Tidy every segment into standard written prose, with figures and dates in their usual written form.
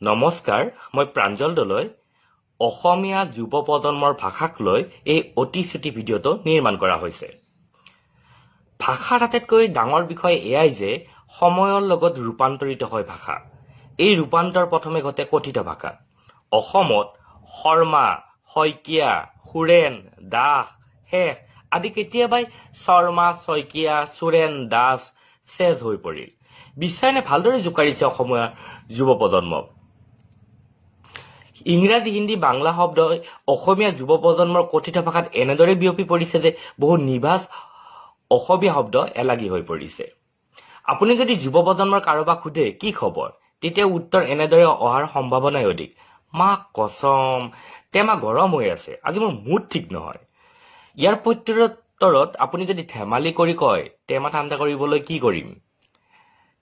নমস্কাৰ, মই প্ৰাঞ্জল দলৈ অসমীয়া যুৱ প্ৰজন্মৰ ভাষাক লৈ এই অতি চুটি ভিডিঅ'টো নিৰ্মাণ কৰা হৈছে। ভাষাৰ আটাইতকৈ ডাঙৰ বিষয় এয়াই যে সময়ৰ লগত ৰূপান্তৰিত হয় ভাষা। এই ৰূপান্তৰ প্ৰথমে ঘটে কথিত ভাষাত। অসমত শৰ্মা, শইকীয়া, সোৰেণ, দাস, শেষ আদি কেতিয়াবাই শৰ্মা, শইকীয়া, সোৰেণ, দাস, চেজ হৈ পৰিল। বিশ্বায়নে ভালদৰে জোকাৰিছে অসমীয়া যুৱ প্ৰজন্মক। ইংৰাজী, হিন্দী, বাংলা শব্দই অসমীয়া যুৱ প্ৰজন্মৰ কথিত ভাষাত এনেদৰে বিয়পি পৰিছে যে বহু নিভাঁজ অসমীয়া শব্দ এলাগী হৈ পৰিছে। আপুনি যদি যুৱ প্ৰজন্মৰ কাৰোবাক সোধে কি খবৰ, তেতিয়া উত্তৰ এনেদৰে অহাৰ সম্ভাৱনাই অধিক। মা কচম, টেমা গৰম হৈ আছে, আজি মোৰ মুড ঠিক নহয়। ইয়াৰ প্ৰত্যুত্তৰত আপুনি যদি ধেমালি কৰি কয় টেমা ঠাণ্ডা কৰিবলৈ কি কৰিম,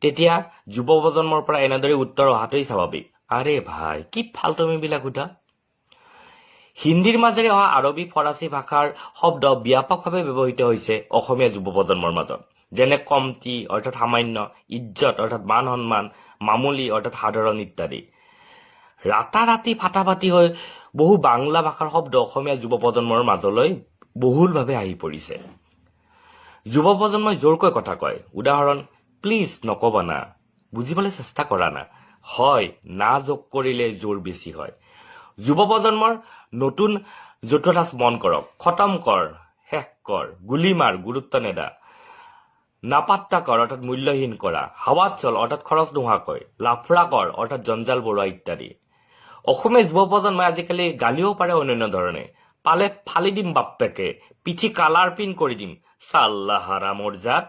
তেতিয়া যুৱ প্ৰজন্মৰ পৰা এনেদৰে উত্তৰ অহাটোই স্বাভাৱিক। আৰে ভাই, কি ফাল্টুমিবিলাক সোধা। হিন্দীৰ মাজেৰে অহা আৰবী, ফৰাচী ভাষাৰ শব্দ ব্যাপকভাৱে ব্যৱহৃত হৈছে অসমীয়া যুৱ প্ৰজন্মৰ মাজত, যেনে কমটি অৰ্থাৎ সামান্য, ইজ্জত অৰ্থাৎ মান সন্মান, মামুলি অৰ্থাৎ সাধাৰণ ইত্যাদি। ৰাতাৰাতি ফাটাফাটি হৈ বহু বাংলা ভাষাৰ শব্দ অসমীয়া যুৱ প্ৰজন্মৰ মাজলৈ বহুলভাৱে আহি পৰিছে। যুৱ প্ৰজন্মই জোৰকৈ কথা কয়। উদাহৰণ, প্লিজ নকবা না, বুজিবলৈ চেষ্টা কৰা না। হয়, না যোগ কৰিলে জোৰ বেছি হয়। যুৱ প্ৰজন্মৰ নতুন জতুৱাঠাঁচ মন কৰক। খতম কৰ, শেষ কৰ, গুলী মাৰ, গুৰুত্ব নেদা, নাপাত্তা কৰ অৰ্থাৎ মূল্যহীন কৰা, হাৱাত চল অৰ্থাৎ খৰচ নোহোৱাকৈ, লাফৰা কৰ অৰ্থাৎ জঞ্জাল বৰুৱা ইত্যাদি। অসমীয়া যুৱ প্ৰজন্মই আজিকালি গালিও পাৰে অনন্য ধৰণে। পালে ফালি দিম বাপ্পেকে, পিঠি কালাৰ পিন কৰি দিম, চাল্লা হাৰামৰ জাত।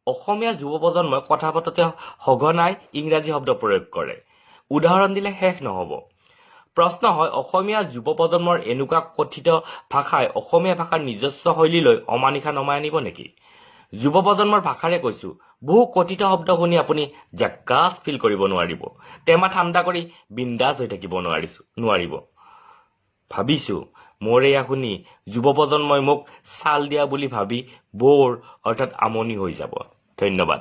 অসমীয়া যুৱ প্ৰজন্মই কথা পাতোতে সঘনাই ইংৰাজী শব্দ প্ৰয়োগ কৰে। উদাহৰণ দিলে শেষ নহব। প্ৰশ্ন হয়, অসমীয়া যুৱ প্ৰজন্মৰ এনেকুৱা কথিত ভাষাই অসমীয়া ভাষাৰ নিজস্ব শৈলীলৈ অমানিশা নমাই আনিব নেকি? যুৱ প্ৰজন্মৰ ভাষাৰে কৈছো, বহু কথিত শব্দ শুনি আপুনি জাক্কাছ ফিল কৰিব নোৱাৰিব। টেমা ঠাণ্ডা কৰি বিন্দাজ হৈ থাকিব নোৱাৰিব। ভাবিছো মোৰ এয়া শুনি যুৱ প্ৰজন্মই মোক চাল দিয়া বুলি ভাবি বৰ অৰ্থাৎ আমনি হৈ যাব। ধন্যবাদ।